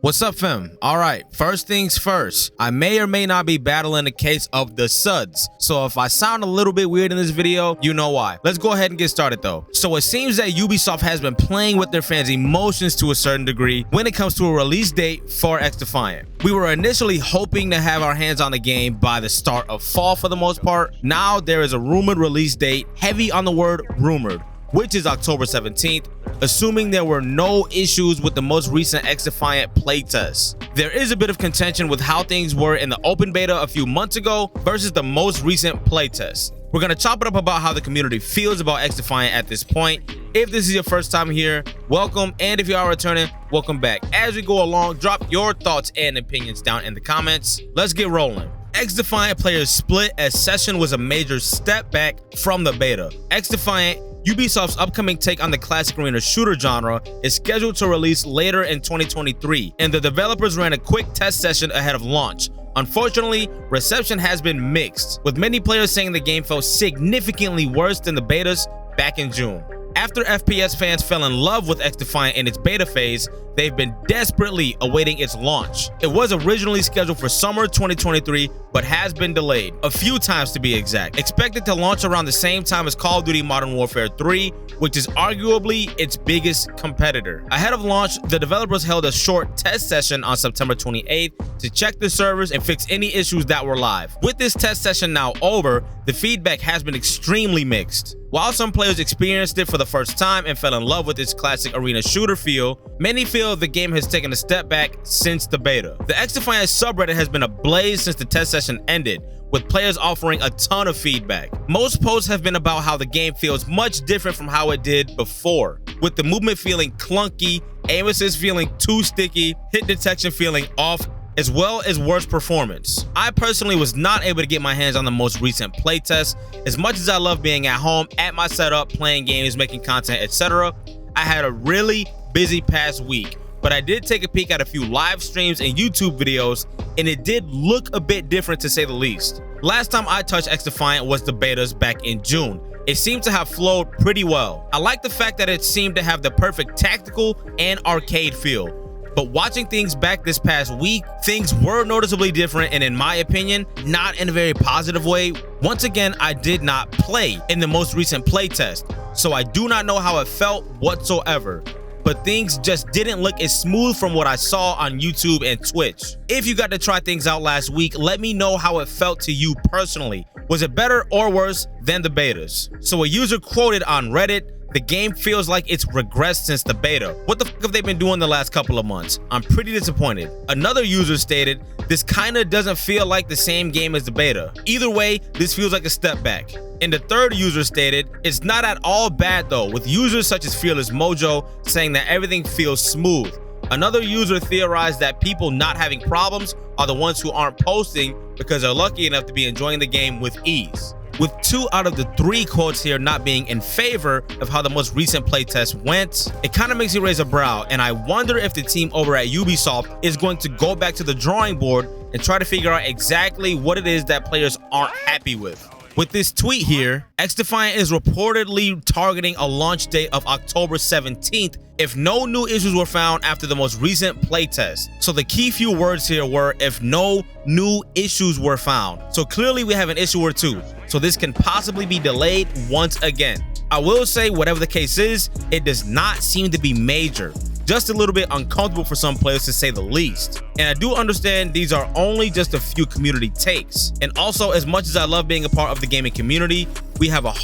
What's up, fam? Alright, first things first, I may or may not be battling the case of the suds, so if I sound a little bit weird in this video, you know why. Let's go ahead and get started though. So it seems that Ubisoft has been playing with their fans' emotions to a certain degree when it comes to a release date for Xdefiant. We were initially hoping to have our hands on the game by the start of fall for the most part. Now there is a rumored release date, heavy on the word rumored, which is October 17th, assuming there were no issues with the most recent Xdefiant playtest. There is a bit of contention with how things were in the open beta a few months ago versus the most recent playtest. We're going to chop it up about how the community feels about Xdefiant at this point. If this is your first time here, welcome, and if you are returning, welcome back. As we go along, drop your thoughts and opinions down in the comments. Let's get rolling. Xdefiant players split as Session was a major step back from the beta. Xdefiant, Ubisoft's upcoming take on the classic arena shooter genre, is scheduled to release later in 2023, and the developers ran a quick test session ahead of launch. Unfortunately, reception has been mixed, with many players saying the game felt significantly worse than the betas back in June. After FPS fans fell in love with Xdefiant in its beta phase, they've been desperately awaiting its launch. It was originally scheduled for summer 2023, but has been delayed, a few times to be exact. Expected to launch around the same time as Call of Duty Modern Warfare 3, which is arguably its biggest competitor. Ahead of launch, the developers held a short test session on September 28th to check the servers and fix any issues that were live. With this test session now over, the feedback has been extremely mixed. While some players experienced it for the first time and fell in love with its classic arena shooter feel, many feel the game has taken a step back since the beta. The Xdefiant subreddit has been ablaze since the test session ended, with players offering a ton of feedback. Most posts have been about how the game feels much different from how it did before, with the movement feeling clunky, aim assist feeling too sticky, hit detection feeling off, as well as worse performance. I personally was not able to get my hands on the most recent playtest. As much as I love being at home, at my setup, playing games, making content, etc., I had a really busy past week, but I did take a peek at a few live streams and YouTube videos, and it did look a bit different to say the least. Last time I touched Xdefiant was the betas back in June. It seemed to have flowed pretty well. I like the fact that it seemed to have the perfect tactical and arcade feel. But watching things back this past week, things were noticeably different, and in my opinion, not in a very positive way. Once again, I did not play in the most recent playtest, so I do not know how it felt whatsoever. But things just didn't look as smooth from what I saw on YouTube and Twitch. If you got to try things out last week, let me know how it felt to you personally. Was it better or worse than the betas? So a user quoted on Reddit, "The game feels like it's regressed since the beta. What the fuck have they been doing the last couple of months? I'm pretty disappointed." Another user stated, "This kinda doesn't feel like the same game as the beta. Either way, this feels like a step back." And the third user stated, "It's not at all bad though," with users such as Fearless Mojo saying that everything feels smooth. Another user theorized that people not having problems are the ones who aren't posting because they're lucky enough to be enjoying the game with ease. With 2 out of the 3 quotes here not being in favor of how the most recent playtest went, it kind of makes you raise a brow, and I wonder if the team over at Ubisoft is going to go back to the drawing board and try to figure out exactly what it is that players aren't happy with. With this tweet here, Xdefiant is reportedly targeting a launch date of October 17th if no new issues were found after the most recent playtest. So the key few words here were if no new issues were found. So clearly we have an issue or two. So this can possibly be delayed once again. I will say whatever the case is, it does not seem to be major. Just a little bit uncomfortable for some players to say the least. And I do understand these are only just a few community takes. And also, as much as I love being a part of the gaming community, we have a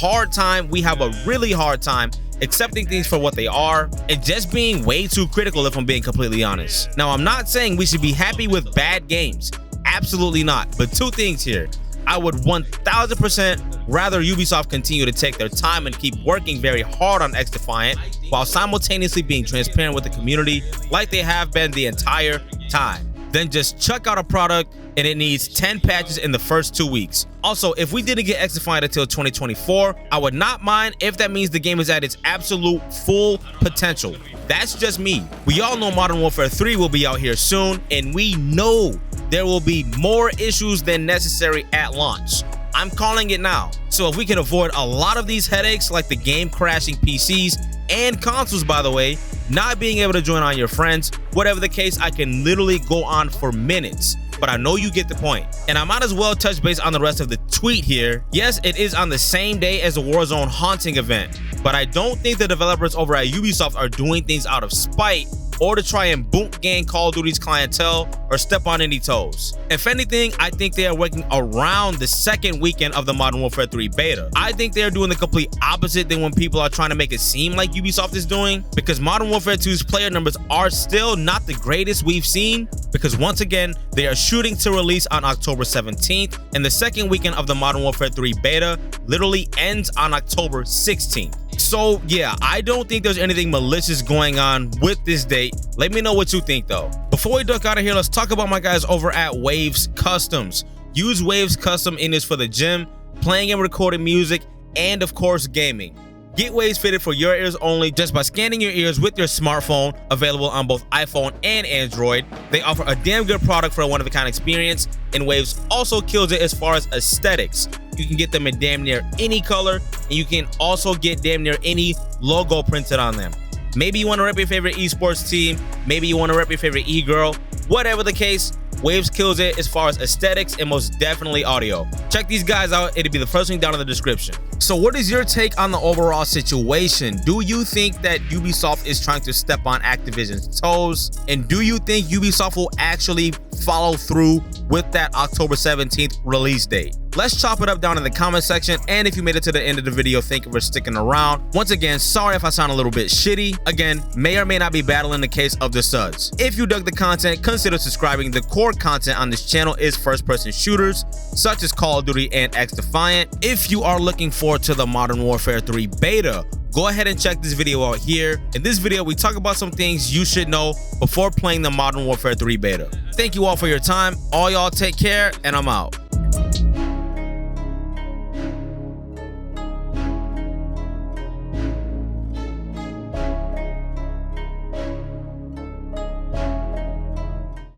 really hard time accepting things for what they are and just being way too critical, if I'm being completely honest. Now, I'm not saying we should be happy with bad games. Absolutely not. But 2 things here. I would 1000% rather Ubisoft continue to take their time and keep working very hard on Xdefiant while simultaneously being transparent with the community like they have been the entire time, than just chuck out a product and it needs 10 patches in the first 2 weeks. Also, if we didn't get Xdefiant until 2024, I would not mind if that means the game is at its absolute full potential. That's just me. We all know Modern Warfare 3 will be out here soon, and we know there will be more issues than necessary at launch. I'm calling it now. So if we can avoid a lot of these headaches like the game crashing PCs and consoles, by the way, not being able to join on your friends. Whatever the case, I can literally go on for minutes, but I know you get the point. And I might as well touch base on the rest of the tweet here. Yes, it is on the same day as the Warzone haunting event, but I don't think the developers over at Ubisoft are doing things out of spite or to try and boot gang Call of Duty's clientele or step on any toes. If anything, I think they are working around the second weekend of the Modern Warfare 3 beta. I think they are doing the complete opposite than when people are trying to make it seem like Ubisoft is doing, because Modern Warfare 2's player numbers are still not the greatest we've seen, because once again, they are shooting to release on October 17th, and the second weekend of the Modern Warfare 3 beta literally ends on October 16th. So yeah, I don't think there's anything malicious going on with this date. Let me know what you think though. Before we duck out of here, let's talk about my guys over at Waves Customs. Use Waves Custom Inputs for the gym, playing and recording music, and of course gaming. Get Waves fitted for your ears only just by scanning your ears with your smartphone, available on both iPhone and Android. They offer a damn good product for a one-of-a-kind experience, and Waves also kills it as far as aesthetics. You can get them in damn near any color, and you can also get damn near any logo printed on them. Maybe you want to rep your favorite esports team, maybe you want to rep your favorite e-girl, whatever the case, Waves kills it as far as aesthetics and most definitely audio. Check these guys out, it'll be the first link down in the description. So what is your take on the overall situation? Do you think that Ubisoft is trying to step on Activision's toes? And do you think Ubisoft will actually follow through with that October 17th release date? Let's chop it up down in the comment section, and if you made it to the end of the video, thank you for sticking around. Once again, sorry if I sound a little bit shitty. Again, may or may not be battling the case of the suds. If you dug the content, consider subscribing. The core content on this channel is first-person shooters, such as Call of Duty and Xdefiant. If you are looking forward to the Modern Warfare 3 beta, go ahead and check this video out here. In this video, we talk about some things you should know before playing the Modern Warfare 3 beta. Thank you all for your time. All y'all take care, and I'm out.